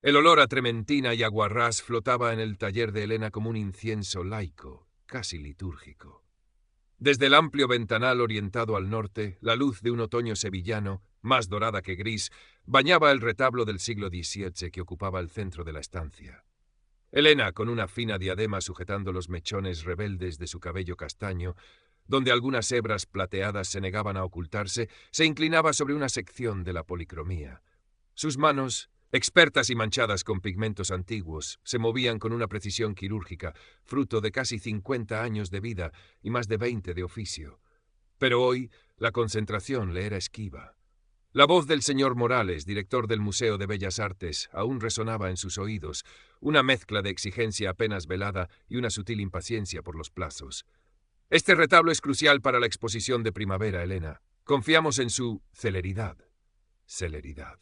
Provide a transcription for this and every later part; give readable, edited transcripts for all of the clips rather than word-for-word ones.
El olor a trementina y aguarrás flotaba en el taller de Elena como un incienso laico, casi litúrgico. Desde el amplio ventanal orientado al norte, la luz de un otoño sevillano, más dorada que gris, bañaba el retablo del siglo XVII que ocupaba el centro de la estancia. Elena, con una fina diadema sujetando los mechones rebeldes de su cabello castaño, donde algunas hebras plateadas se negaban a ocultarse, se inclinaba sobre una sección de la policromía. Sus manos, expertas y manchadas con pigmentos antiguos, se movían con una precisión quirúrgica, fruto de casi 50 años de vida y más de 20 de oficio. Pero hoy la concentración le era esquiva. La voz del señor Morales, director del Museo de Bellas Artes, aún resonaba en sus oídos, una mezcla de exigencia apenas velada y una sutil impaciencia por los plazos. Este retablo es crucial para la exposición de primavera, Elena. Confiamos en su celeridad. Celeridad.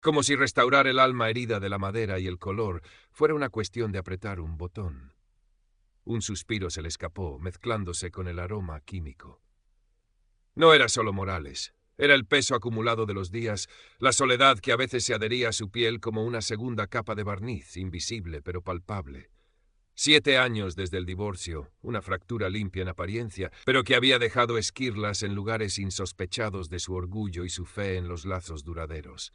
Como si restaurar el alma herida de la madera y el color fuera una cuestión de apretar un botón. Un suspiro se le escapó, mezclándose con el aroma químico. No era solo Morales. Era el peso acumulado de los días, la soledad que a veces se adhería a su piel como una segunda capa de barniz, invisible pero palpable. 7 años desde el divorcio, una fractura limpia en apariencia, pero que había dejado esquirlas en lugares insospechados de su orgullo y su fe en los lazos duraderos.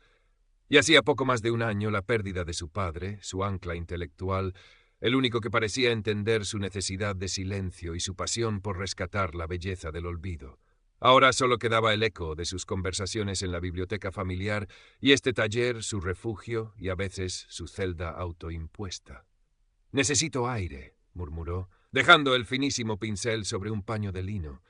Y hacía poco más de un año la pérdida de su padre, su ancla intelectual, el único que parecía entender su necesidad de silencio y su pasión por rescatar la belleza del olvido. Ahora solo quedaba el eco de sus conversaciones en la biblioteca familiar y este taller su refugio y a veces su celda autoimpuesta. «Necesito aire», murmuró, dejando el finísimo pincel sobre un paño de lino.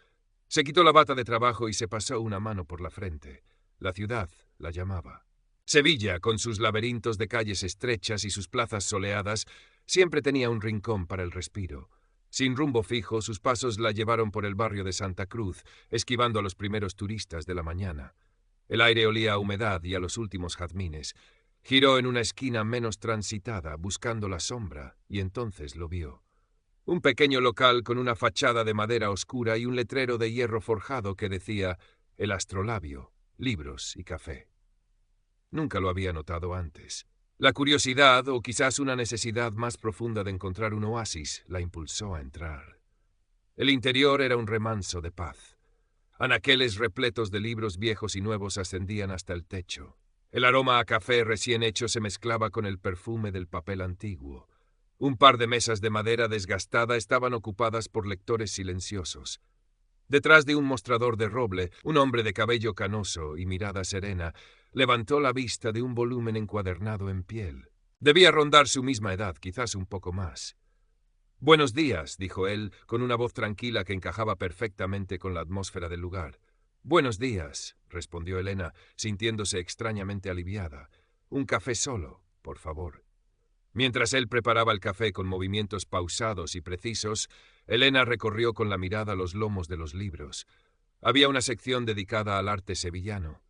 Se quitó la bata de trabajo y se pasó una mano por la frente. La ciudad la llamaba. Sevilla, con sus laberintos de calles estrechas y sus plazas soleadas, siempre tenía un rincón para el respiro. Sin rumbo fijo, sus pasos la llevaron por el barrio de Santa Cruz, esquivando a los primeros turistas de la mañana. El aire olía a humedad y a los últimos jazmines. Giró en una esquina menos transitada, buscando la sombra, y entonces lo vio. Un pequeño local con una fachada de madera oscura y un letrero de hierro forjado que decía «El Astrolabio, libros y café». Nunca lo había notado antes. La curiosidad, o quizás una necesidad más profunda de encontrar un oasis, la impulsó a entrar. El interior era un remanso de paz. Anaqueles repletos de libros viejos y nuevos ascendían hasta el techo. El aroma a café recién hecho se mezclaba con el perfume del papel antiguo. Un par de mesas de madera desgastada estaban ocupadas por lectores silenciosos. Detrás de un mostrador de roble, un hombre de cabello canoso y mirada serena levantó la vista de un volumen encuadernado en piel. Debía rondar su misma edad, quizás un poco más. «Buenos días», dijo él, con una voz tranquila que encajaba perfectamente con la atmósfera del lugar. «Buenos días», respondió Elena, sintiéndose extrañamente aliviada. «Un café solo, por favor». Mientras él preparaba el café con movimientos pausados y precisos, Elena recorrió con la mirada los lomos de los libros. Había una sección dedicada al arte sevillano.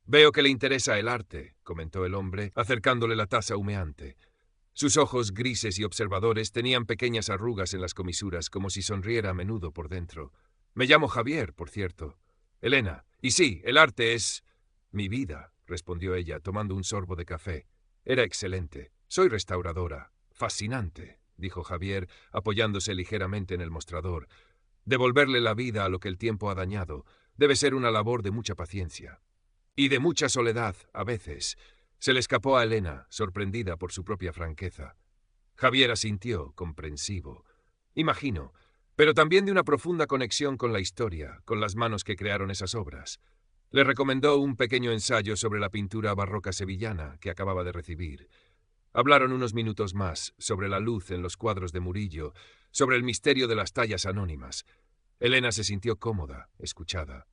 «Veo que le interesa el arte», comentó el hombre, acercándole la taza humeante. Sus ojos grises y observadores tenían pequeñas arrugas en las comisuras, como si sonriera a menudo por dentro. «Me llamo Javier, por cierto». «Elena. Y sí, el arte es mi vida», respondió ella, tomando un sorbo de café. Era excelente. «Soy restauradora». «Fascinante», dijo Javier, apoyándose ligeramente en el mostrador. «Devolverle la vida a lo que el tiempo ha dañado debe ser una labor de mucha paciencia. Y de mucha soledad, a veces». Se le escapó a Elena, sorprendida por su propia franqueza. Javier asintió, comprensivo. «Imagino, pero también de una profunda conexión con la historia, con las manos que crearon esas obras». Le recomendó un pequeño ensayo sobre la pintura barroca sevillana que acababa de recibir. Hablaron unos minutos más sobre la luz en los cuadros de Murillo, sobre el misterio de las tallas anónimas. Elena se sintió cómoda, escuchada.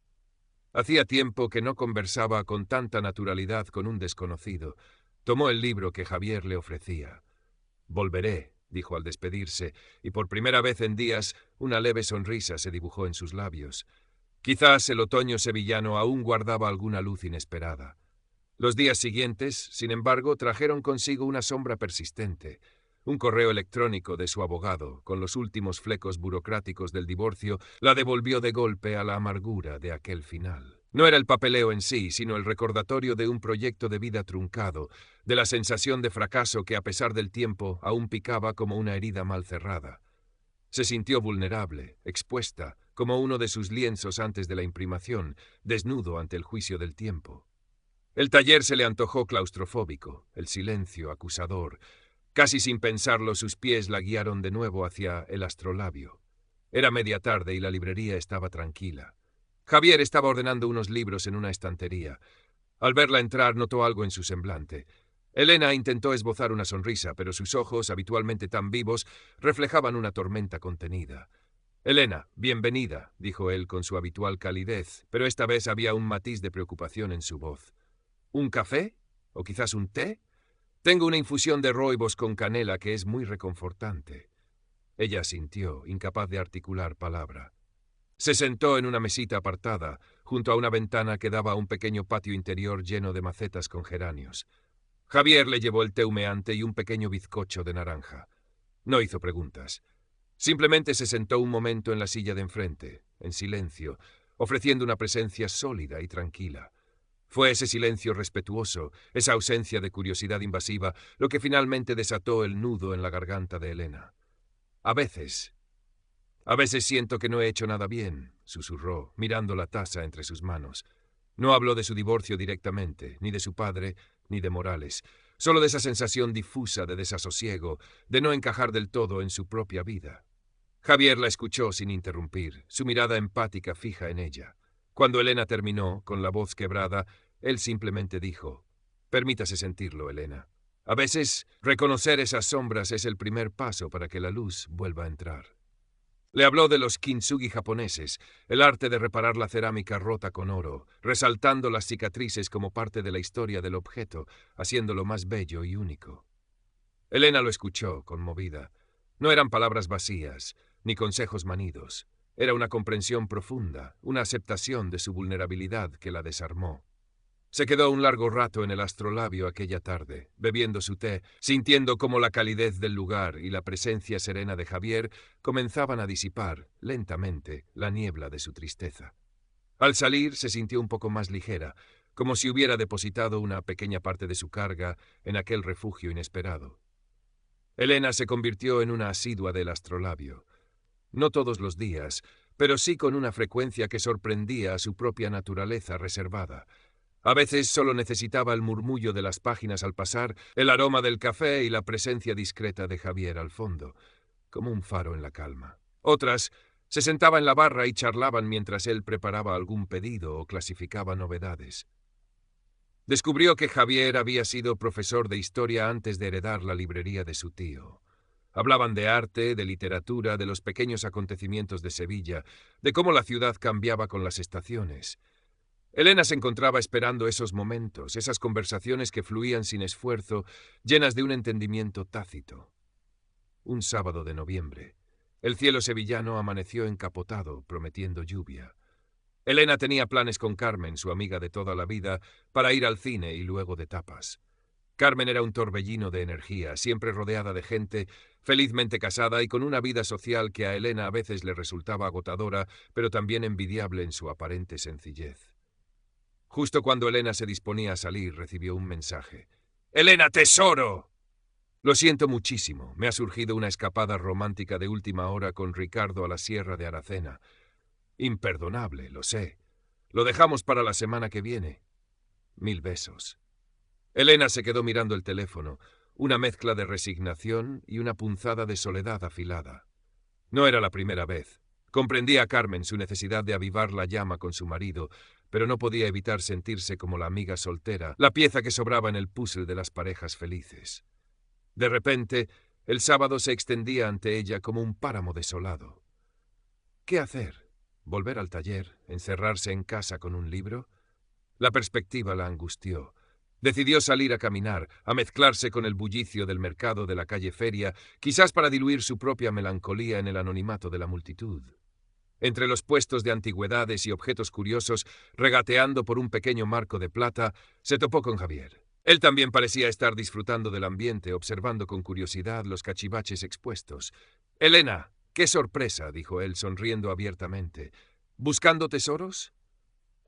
Hacía tiempo que no conversaba con tanta naturalidad con un desconocido. Tomó el libro que Javier le ofrecía. «Volveré», dijo al despedirse, y por primera vez en días una leve sonrisa se dibujó en sus labios. Quizás el otoño sevillano aún guardaba alguna luz inesperada. Los días siguientes, sin embargo, trajeron consigo una sombra persistente. Un correo electrónico de su abogado, con los últimos flecos burocráticos del divorcio, la devolvió de golpe a la amargura de aquel final. No era el papeleo en sí, sino el recordatorio de un proyecto de vida truncado, de la sensación de fracaso que a pesar del tiempo aún picaba como una herida mal cerrada. Se sintió vulnerable, expuesta, como uno de sus lienzos antes de la imprimación, desnudo ante el juicio del tiempo. El taller se le antojó claustrofóbico, el silencio acusador. Casi sin pensarlo, sus pies la guiaron de nuevo hacia el astrolabio. Era media tarde y la librería estaba tranquila. Javier estaba ordenando unos libros en una estantería. Al verla entrar, notó algo en su semblante. Elena intentó esbozar una sonrisa, pero sus ojos, habitualmente tan vivos, reflejaban una tormenta contenida. «Elena, bienvenida», dijo él con su habitual calidez, pero esta vez había un matiz de preocupación en su voz. «¿Un café? ¿O quizás un té? Tengo una infusión de rooibos con canela que es muy reconfortante». Ella asintió, incapaz de articular palabra. Se sentó en una mesita apartada, junto a una ventana que daba a un pequeño patio interior lleno de macetas con geranios. Javier le llevó el té humeante y un pequeño bizcocho de naranja. No hizo preguntas. Simplemente se sentó un momento en la silla de enfrente, en silencio, ofreciendo una presencia sólida y tranquila. Fue ese silencio respetuoso, esa ausencia de curiosidad invasiva, lo que finalmente desató el nudo en la garganta de Elena. A veces siento que no he hecho nada bien», susurró, mirando la taza entre sus manos. No habló de su divorcio directamente, ni de su padre, ni de Morales, solo de esa sensación difusa de desasosiego, de no encajar del todo en su propia vida. Javier la escuchó sin interrumpir, su mirada empática fija en ella. Cuando Elena terminó, con la voz quebrada, él simplemente dijo: «Permítase sentirlo, Elena. A veces, reconocer esas sombras es el primer paso para que la luz vuelva a entrar». Le habló de los kintsugi japoneses, el arte de reparar la cerámica rota con oro, resaltando las cicatrices como parte de la historia del objeto, haciéndolo más bello y único. Elena lo escuchó, conmovida. No eran palabras vacías, ni consejos manidos. Era una comprensión profunda, una aceptación de su vulnerabilidad que la desarmó. Se quedó un largo rato en el astrolabio aquella tarde, bebiendo su té, sintiendo cómo la calidez del lugar y la presencia serena de Javier comenzaban a disipar, lentamente, la niebla de su tristeza. Al salir se sintió un poco más ligera, como si hubiera depositado una pequeña parte de su carga en aquel refugio inesperado. Elena se convirtió en una asidua del astrolabio. No todos los días, pero sí con una frecuencia que sorprendía a su propia naturaleza reservada. A veces solo necesitaba el murmullo de las páginas al pasar, el aroma del café y la presencia discreta de Javier al fondo, como un faro en la calma. Otras, se sentaba en la barra y charlaban mientras él preparaba algún pedido o clasificaba novedades. Descubrió que Javier había sido profesor de historia antes de heredar la librería de su tío. Hablaban de arte, de literatura, de los pequeños acontecimientos de Sevilla, de cómo la ciudad cambiaba con las estaciones. Elena se encontraba esperando esos momentos, esas conversaciones que fluían sin esfuerzo, llenas de un entendimiento tácito. Un sábado de noviembre. El cielo sevillano amaneció encapotado, prometiendo lluvia. Elena tenía planes con Carmen, su amiga de toda la vida, para ir al cine y luego de tapas. Carmen era un torbellino de energía, siempre rodeada de gente, felizmente casada y con una vida social que a Elena a veces le resultaba agotadora, pero también envidiable en su aparente sencillez. Justo cuando Elena se disponía a salir, recibió un mensaje. «¡Elena, tesoro!». «Lo siento muchísimo. Me ha surgido una escapada romántica de última hora con Ricardo a la Sierra de Aracena. Imperdonable, lo sé. Lo dejamos para la semana que viene. 1000 besos». Elena se quedó mirando el teléfono, una mezcla de resignación y una punzada de soledad afilada. No era la primera vez. Comprendía a Carmen su necesidad de avivar la llama con su marido, pero no podía evitar sentirse como la amiga soltera, la pieza que sobraba en el puzzle de las parejas felices. De repente, el sábado se extendía ante ella como un páramo desolado. ¿Qué hacer? ¿Volver al taller? ¿Encerrarse en casa con un libro? La perspectiva la angustió. Decidió salir a caminar, a mezclarse con el bullicio del mercado de la calle Feria, quizás para diluir su propia melancolía en el anonimato de la multitud. Entre los puestos de antigüedades y objetos curiosos, regateando por un pequeño marco de plata, se topó con Javier. Él también parecía estar disfrutando del ambiente, observando con curiosidad los cachivaches expuestos. «Elena, qué sorpresa», dijo él, sonriendo abiertamente. «¿Buscando tesoros?».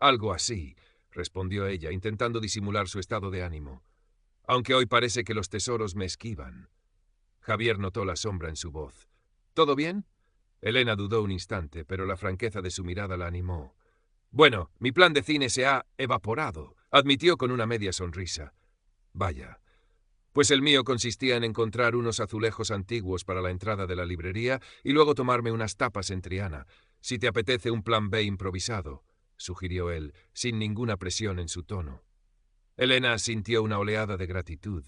Algo así, respondió ella, intentando disimular su estado de ánimo. Aunque hoy parece que los tesoros me esquivan. Javier notó la sombra en su voz. ¿Todo bien? Elena dudó un instante, pero la franqueza de su mirada la animó. Bueno, mi plan de cine se ha evaporado, admitió con una media sonrisa. Vaya. Pues el mío consistía en encontrar unos azulejos antiguos para la entrada de la librería y luego tomarme unas tapas en Triana. Si te apetece un plan B improvisado, sugirió él, sin ninguna presión en su tono. Elena sintió una oleada de gratitud.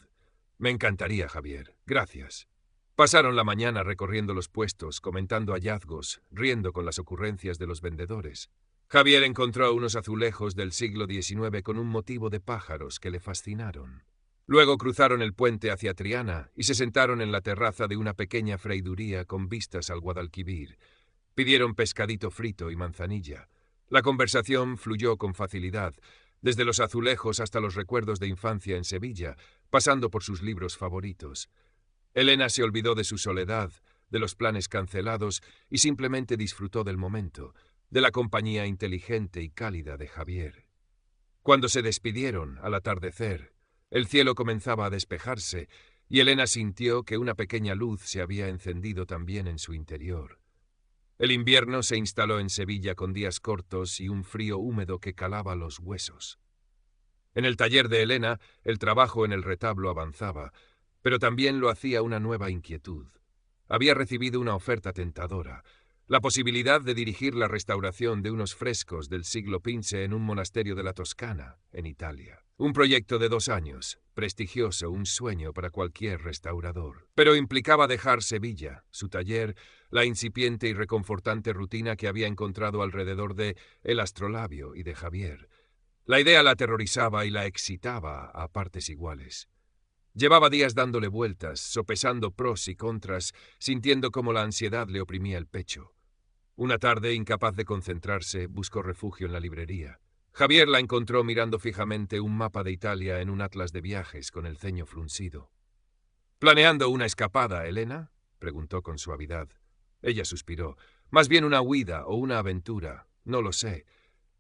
Me encantaría, Javier. Gracias. Pasaron la mañana recorriendo los puestos, comentando hallazgos, riendo con las ocurrencias de los vendedores. Javier encontró unos azulejos del siglo XIX con un motivo de pájaros que le fascinaron. Luego cruzaron el puente hacia Triana y se sentaron en la terraza de una pequeña freiduría con vistas al Guadalquivir. Pidieron pescadito frito y manzanilla. La conversación fluyó con facilidad, desde los azulejos hasta los recuerdos de infancia en Sevilla, pasando por sus libros favoritos. Elena se olvidó de su soledad, de los planes cancelados y simplemente disfrutó del momento, de la compañía inteligente y cálida de Javier. Cuando se despidieron, al atardecer, el cielo comenzaba a despejarse y Elena sintió que una pequeña luz se había encendido también en su interior. El invierno se instaló en Sevilla con días cortos y un frío húmedo que calaba los huesos. En el taller de Elena, el trabajo en el retablo avanzaba, pero también lo hacía una nueva inquietud. Había recibido una oferta tentadora, la posibilidad de dirigir la restauración de unos frescos del siglo XV en un monasterio de la Toscana, en Italia. Un proyecto de 2 años, prestigioso, un sueño para cualquier restaurador. Pero implicaba dejar Sevilla, su taller, la incipiente y reconfortante rutina que había encontrado alrededor de El Astrolabio y de Javier. La idea la aterrorizaba y la excitaba a partes iguales. Llevaba días dándole vueltas, sopesando pros y contras, sintiendo cómo la ansiedad le oprimía el pecho. Una tarde, incapaz de concentrarse, buscó refugio en la librería. Javier la encontró mirando fijamente un mapa de Italia en un atlas de viajes con el ceño fruncido. ¿Planeando una escapada, Elena?, preguntó con suavidad. Ella suspiró. Más bien una huida o una aventura. No lo sé.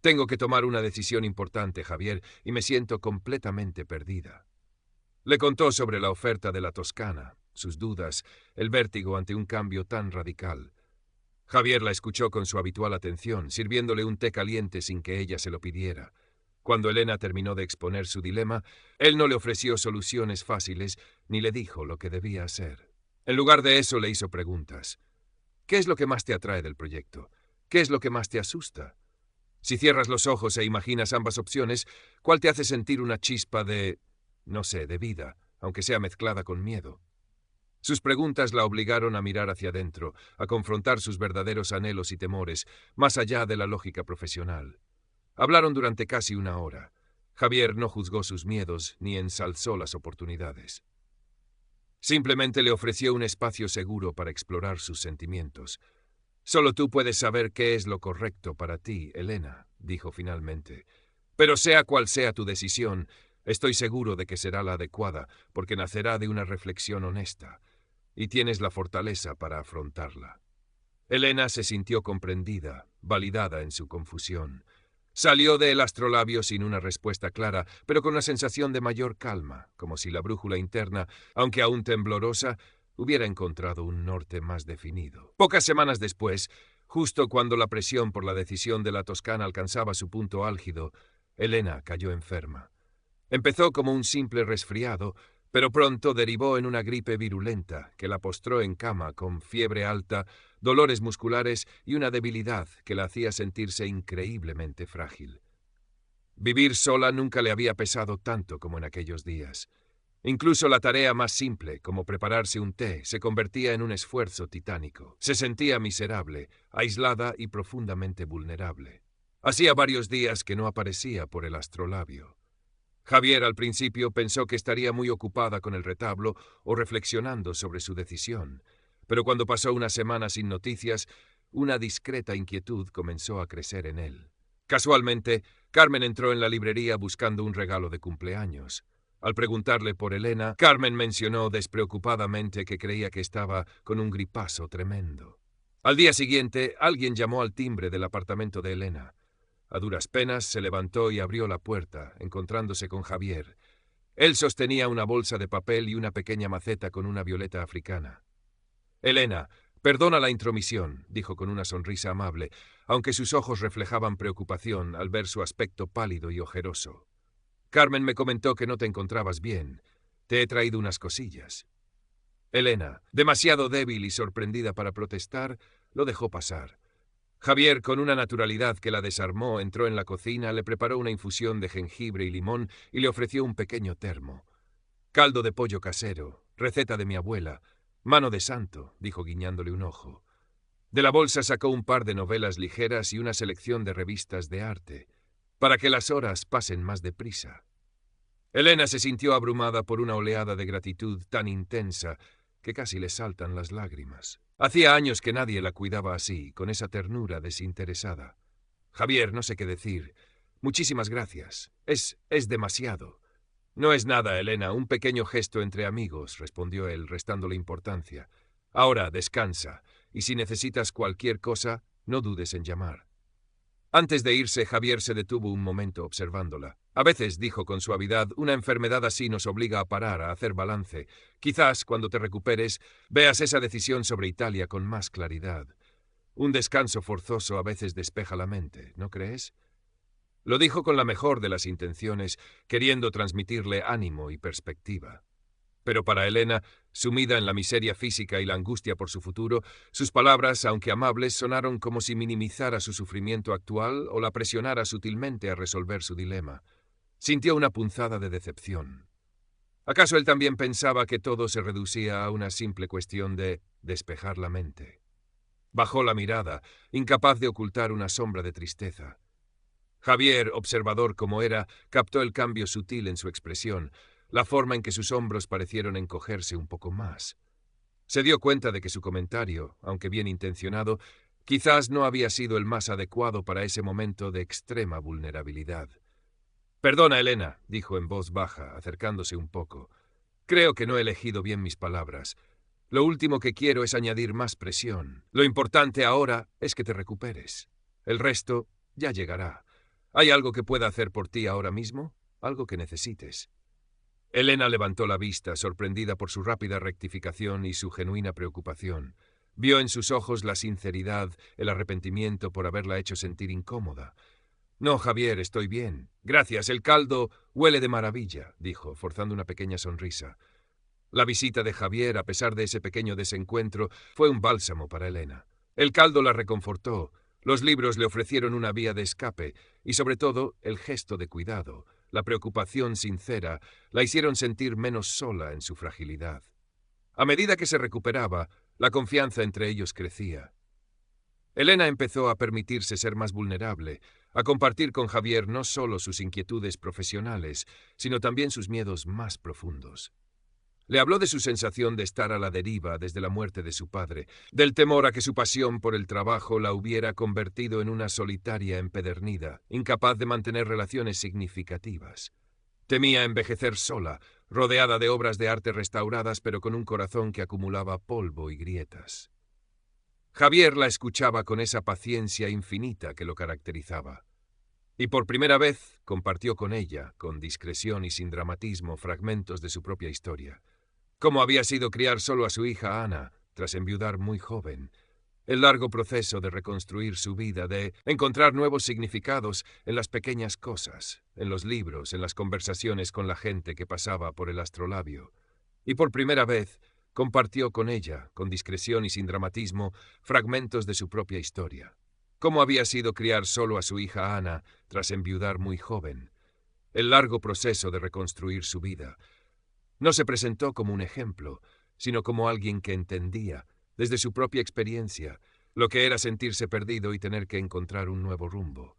Tengo que tomar una decisión importante, Javier, y me siento completamente perdida. Le contó sobre la oferta de la Toscana, sus dudas, el vértigo ante un cambio tan radical. Javier la escuchó con su habitual atención, sirviéndole un té caliente sin que ella se lo pidiera. Cuando Elena terminó de exponer su dilema, él no le ofreció soluciones fáciles ni le dijo lo que debía hacer. En lugar de eso le hizo preguntas. ¿Qué es lo que más te atrae del proyecto? ¿Qué es lo que más te asusta? Si cierras los ojos e imaginas ambas opciones, ¿cuál te hace sentir una chispa de, no sé, de vida, aunque sea mezclada con miedo? Sus preguntas la obligaron a mirar hacia adentro, a confrontar sus verdaderos anhelos y temores, más allá de la lógica profesional. Hablaron durante casi 1 hora. Javier no juzgó sus miedos ni ensalzó las oportunidades. Simplemente le ofreció un espacio seguro para explorar sus sentimientos. «Solo tú puedes saber qué es lo correcto para ti, Elena», dijo finalmente. «Pero sea cual sea tu decisión, estoy seguro de que será la adecuada, porque nacerá de una reflexión honesta, y tienes la fortaleza para afrontarla». Elena se sintió comprendida, validada en su confusión. Salió de El Astrolabio sin una respuesta clara, pero con una sensación de mayor calma, como si la brújula interna, aunque aún temblorosa, hubiera encontrado un norte más definido. Pocas semanas después, justo cuando la presión por la decisión de la Toscana alcanzaba su punto álgido, Elena cayó enferma. Empezó como un simple resfriado, pero pronto derivó en una gripe virulenta que la postró en cama con fiebre alta, dolores musculares y una debilidad que la hacía sentirse increíblemente frágil. Vivir sola nunca le había pesado tanto como en aquellos días. Incluso la tarea más simple, como prepararse un té, se convertía en un esfuerzo titánico. Se sentía miserable, aislada y profundamente vulnerable. Hacía varios días que no aparecía por El Astrolabio. Javier al principio pensó que estaría muy ocupada con el retablo o reflexionando sobre su decisión, pero cuando pasó una semana sin noticias, una discreta inquietud comenzó a crecer en él. Casualmente, Carmen entró en la librería buscando un regalo de cumpleaños. Al preguntarle por Elena, Carmen mencionó despreocupadamente que creía que estaba con un gripazo tremendo. Al día siguiente, alguien llamó al timbre del apartamento de Elena. A duras penas se levantó y abrió la puerta, encontrándose con Javier. Él sostenía una bolsa de papel y una pequeña maceta con una violeta africana. «Elena, perdona la intromisión», dijo con una sonrisa amable, aunque sus ojos reflejaban preocupación al ver su aspecto pálido y ojeroso. «Carmen me comentó que no te encontrabas bien. Te he traído unas cosillas». Elena, demasiado débil y sorprendida para protestar, lo dejó pasar. Javier, con una naturalidad que la desarmó, entró en la cocina, le preparó una infusión de jengibre y limón y le ofreció un pequeño termo. «Caldo de pollo casero, receta de mi abuela. Mano de santo», dijo guiñándole un ojo. De la bolsa sacó un par de novelas ligeras y una selección de revistas de arte, para que las horas pasen más deprisa. Elena se sintió abrumada por una oleada de gratitud tan intensa que casi le saltan las lágrimas. Hacía años que nadie la cuidaba así, con esa ternura desinteresada. «Javier, no sé qué decir. Muchísimas gracias. Es demasiado». «No es nada, Elena, un pequeño gesto entre amigos», respondió él, restándole importancia. «Ahora descansa, y si necesitas cualquier cosa, no dudes en llamar». Antes de irse, Javier se detuvo un momento observándola. «A veces», dijo con suavidad, «una enfermedad así nos obliga a parar, a hacer balance. Quizás, cuando te recuperes, veas esa decisión sobre Italia con más claridad. Un descanso forzoso a veces despeja la mente, ¿no crees?». Lo dijo con la mejor de las intenciones, queriendo transmitirle ánimo y perspectiva. Pero para Elena, sumida en la miseria física y la angustia por su futuro, sus palabras, aunque amables, sonaron como si minimizara su sufrimiento actual o la presionara sutilmente a resolver su dilema. Sintió una punzada de decepción. ¿Acaso él también pensaba que todo se reducía a una simple cuestión de despejar la mente? Bajó la mirada, incapaz de ocultar una sombra de tristeza. Javier, observador como era, captó el cambio sutil en su expresión, la forma en que sus hombros parecieron encogerse un poco más. Se dio cuenta de que su comentario, aunque bien intencionado, quizás no había sido el más adecuado para ese momento de extrema vulnerabilidad. «Perdona, Elena», dijo en voz baja, acercándose un poco. «Creo que no he elegido bien mis palabras. Lo último que quiero es añadir más presión. Lo importante ahora es que te recuperes. El resto ya llegará. ¿Hay algo que pueda hacer por ti ahora mismo? ¿Algo que necesites?». Elena levantó la vista, sorprendida por su rápida rectificación y su genuina preocupación. Vio en sus ojos la sinceridad, el arrepentimiento por haberla hecho sentir incómoda. «No, Javier, estoy bien. Gracias, el caldo huele de maravilla», dijo, forzando una pequeña sonrisa. La visita de Javier, a pesar de ese pequeño desencuentro, fue un bálsamo para Elena. El caldo la reconfortó, los libros le ofrecieron una vía de escape, y sobre todo, el gesto de cuidado, la preocupación sincera, la hicieron sentir menos sola en su fragilidad. A medida que se recuperaba, la confianza entre ellos crecía. Elena empezó a permitirse ser más vulnerable, a compartir con Javier no solo sus inquietudes profesionales, sino también sus miedos más profundos. Le habló de su sensación de estar a la deriva desde la muerte de su padre, del temor a que su pasión por el trabajo la hubiera convertido en una solitaria empedernida, incapaz de mantener relaciones significativas. Temía envejecer sola, rodeada de obras de arte restauradas, pero con un corazón que acumulaba polvo y grietas. Javier la escuchaba con esa paciencia infinita que lo caracterizaba. Y por primera vez compartió con ella, con discreción y sin dramatismo, fragmentos de su propia historia. Cómo había sido criar solo a su hija Ana, tras enviudar muy joven. El largo proceso de reconstruir su vida, de encontrar nuevos significados en las pequeñas cosas, en los libros, en las conversaciones con la gente que pasaba por el astrolabio. Y por primera vez compartió con ella, con discreción y sin dramatismo, fragmentos de su propia historia. Cómo había sido criar solo a su hija Ana, tras enviudar muy joven. El largo proceso de reconstruir su vida. No se presentó como un ejemplo, sino como alguien que entendía, desde su propia experiencia, lo que era sentirse perdido y tener que encontrar un nuevo rumbo.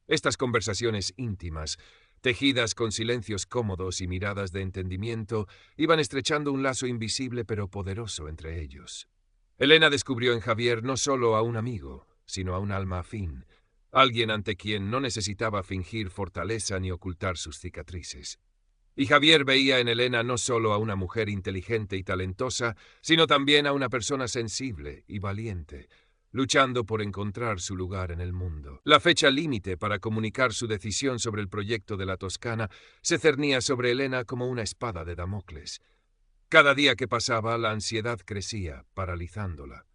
Estas conversaciones íntimas, tejidas con silencios cómodos y miradas de entendimiento, iban estrechando un lazo invisible pero poderoso entre ellos. Elena descubrió en Javier no solo a un amigo, sino a un alma afín, alguien ante quien no necesitaba fingir fortaleza ni ocultar sus cicatrices. Y Javier veía en Elena no solo a una mujer inteligente y talentosa, sino también a una persona sensible y valiente, luchando por encontrar su lugar en el mundo. La fecha límite para comunicar su decisión sobre el proyecto de la Toscana se cernía sobre Elena como una espada de Damocles. Cada día que pasaba, la ansiedad crecía, paralizándola.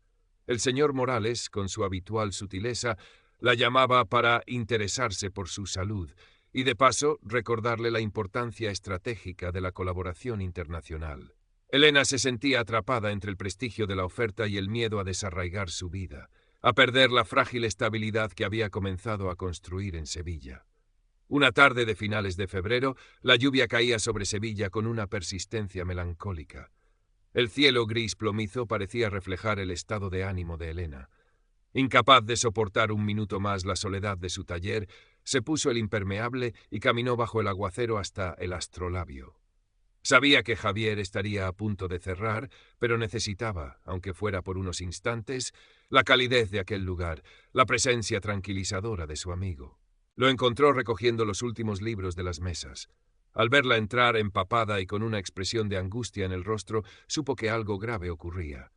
El señor Morales, con su habitual sutileza, la llamaba para interesarse por su salud y, de paso, recordarle la importancia estratégica de la colaboración internacional. Elena se sentía atrapada entre el prestigio de la oferta y el miedo a desarraigar su vida, a perder la frágil estabilidad que había comenzado a construir en Sevilla. Una tarde de finales de febrero, la lluvia caía sobre Sevilla con una persistencia melancólica. El cielo gris plomizo parecía reflejar el estado de ánimo de Elena. Incapaz de soportar un minuto más la soledad de su taller, se puso el impermeable y caminó bajo el aguacero hasta el astrolabio. Sabía que Javier estaría a punto de cerrar, pero necesitaba, aunque fuera por unos instantes, la calidez de aquel lugar, la presencia tranquilizadora de su amigo. Lo encontró recogiendo los últimos libros de las mesas. Al verla entrar empapada y con una expresión de angustia en el rostro, supo que algo grave ocurría.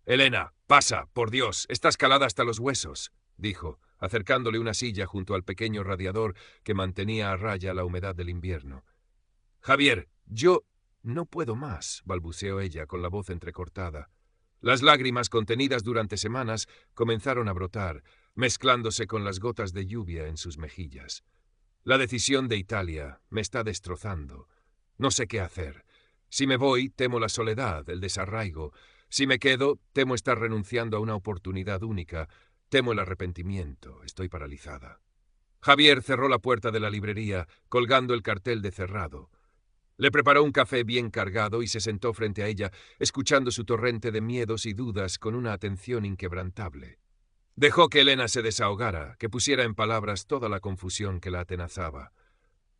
«Elena, pasa, por Dios, estás calada hasta los huesos», dijo, acercándole una silla junto al pequeño radiador que mantenía a raya la humedad del invierno. «Javier, yo no puedo más», balbuceó ella con la voz entrecortada. Las lágrimas contenidas durante semanas comenzaron a brotar, mezclándose con las gotas de lluvia en sus mejillas. «La decisión de Italia me está destrozando. No sé qué hacer. Si me voy, temo la soledad, el desarraigo. Si me quedo, temo estar renunciando a una oportunidad única. Temo el arrepentimiento. Estoy paralizada». Javier cerró la puerta de la librería, colgando el cartel de cerrado. Le preparó un café bien cargado y se sentó frente a ella, escuchando su torrente de miedos y dudas con una atención inquebrantable. Dejó que Elena se desahogara, que pusiera en palabras toda la confusión que la atenazaba.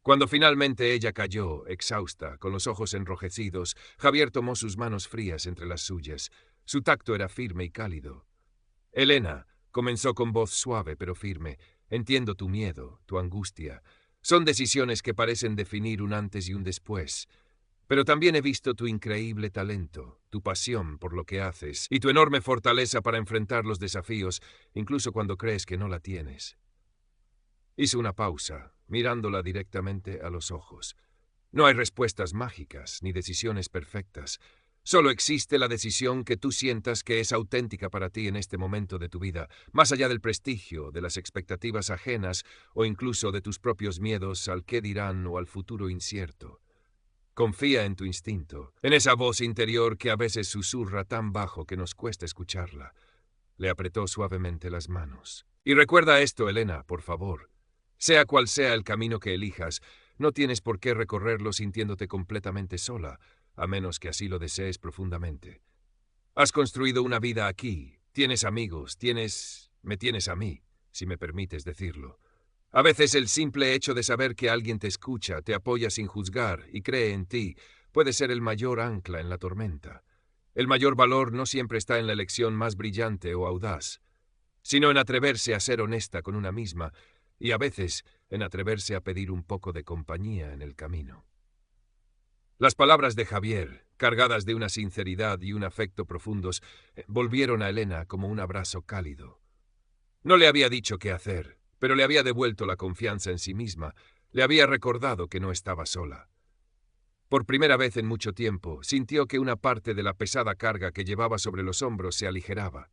Cuando finalmente ella cayó, exhausta, con los ojos enrojecidos, Javier tomó sus manos frías entre las suyas. Su tacto era firme y cálido. «Elena», comenzó con voz suave pero firme, «entiendo tu miedo, tu angustia. Son decisiones que parecen definir un antes y un después. Pero también he visto tu increíble talento, tu pasión por lo que haces y tu enorme fortaleza para enfrentar los desafíos, incluso cuando crees que no la tienes». Hizo una pausa, mirándola directamente a los ojos. No hay respuestas mágicas ni decisiones perfectas. Solo existe la decisión que tú sientas que es auténtica para ti en este momento de tu vida, más allá del prestigio, de las expectativas ajenas o incluso de tus propios miedos al qué dirán o al futuro incierto. Confía en tu instinto, en esa voz interior que a veces susurra tan bajo que nos cuesta escucharla. Le apretó suavemente las manos. Y recuerda esto, Elena, por favor. Sea cual sea el camino que elijas, no tienes por qué recorrerlo sintiéndote completamente sola, a menos que así lo desees profundamente. Has construido una vida aquí, tienes amigos, me tienes a mí, si me permites decirlo. A veces el simple hecho de saber que alguien te escucha, te apoya sin juzgar y cree en ti, puede ser el mayor ancla en la tormenta. El mayor valor no siempre está en la elección más brillante o audaz, sino en atreverse a ser honesta con una misma y a veces en atreverse a pedir un poco de compañía en el camino. Las palabras de Javier, cargadas de una sinceridad y un afecto profundos, volvieron a Elena como un abrazo cálido. No le había dicho qué hacer, pero le había devuelto la confianza en sí misma, le había recordado que no estaba sola. Por primera vez en mucho tiempo, sintió que una parte de la pesada carga que llevaba sobre los hombros se aligeraba.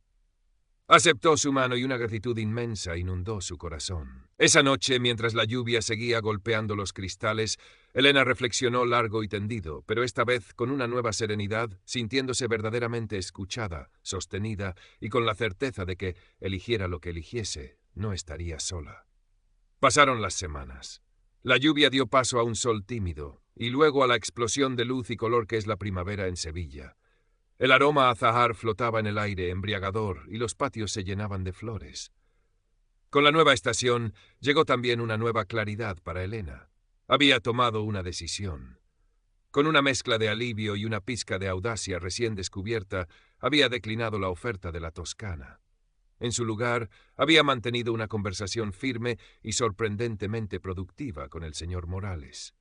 Aceptó su mano y una gratitud inmensa inundó su corazón. Esa noche, mientras la lluvia seguía golpeando los cristales, Elena reflexionó largo y tendido, pero esta vez con una nueva serenidad, sintiéndose verdaderamente escuchada, sostenida y con la certeza de que, eligiera lo que eligiese, no estaría sola. Pasaron las semanas. La lluvia dio paso a un sol tímido, y luego a la explosión de luz y color que es la primavera en Sevilla. El aroma a azahar flotaba en el aire embriagador y los patios se llenaban de flores. Con la nueva estación llegó también una nueva claridad para Elena. Había tomado una decisión. Con una mezcla de alivio y una pizca de audacia recién descubierta, había declinado la oferta de la Toscana. En su lugar, había mantenido una conversación firme y sorprendentemente productiva con el señor Morales.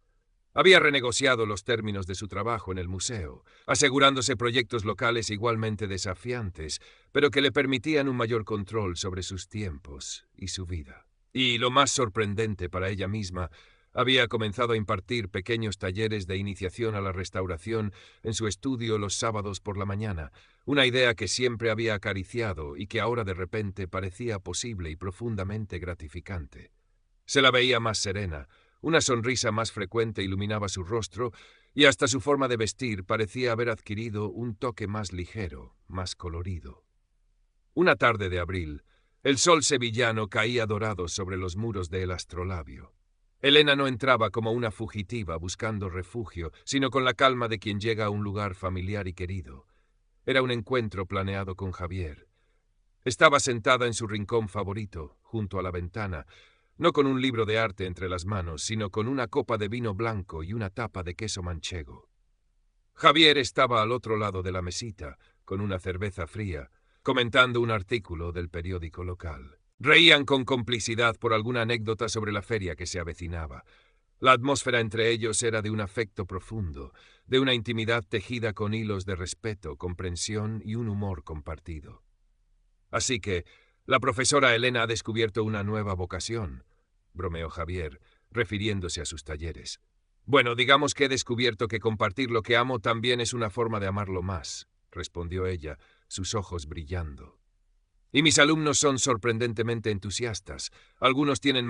Había renegociado los términos de su trabajo en el museo, asegurándose proyectos locales igualmente desafiantes, pero que le permitían un mayor control sobre sus tiempos y su vida. Y lo más sorprendente para ella misma, había comenzado a impartir pequeños talleres de iniciación a la restauración en su estudio los sábados por la mañana, una idea que siempre había acariciado y que ahora de repente parecía posible y profundamente gratificante. Se la veía más serena, una sonrisa más frecuente iluminaba su rostro y hasta su forma de vestir parecía haber adquirido un toque más ligero, más colorido. Una tarde de abril, el sol sevillano caía dorado sobre los muros del astrolabio. Elena no entraba como una fugitiva buscando refugio, sino con la calma de quien llega a un lugar familiar y querido. Era un encuentro planeado con Javier. Estaba sentada en su rincón favorito, junto a la ventana, no con un libro de arte entre las manos, sino con una copa de vino blanco y una tapa de queso manchego. Javier estaba al otro lado de la mesita, con una cerveza fría, comentando un artículo del periódico local. Reían con complicidad por alguna anécdota sobre la feria que se avecinaba. La atmósfera entre ellos era de un afecto profundo, de una intimidad tejida con hilos de respeto, comprensión y un humor compartido. Así que, la profesora Elena ha descubierto una nueva vocación, bromeó Javier, refiriéndose a sus talleres. Bueno, digamos que he descubierto que compartir lo que amo también es una forma de amarlo más, respondió ella, sus ojos brillando. Y mis alumnos son sorprendentemente entusiastas. Algunos tienen más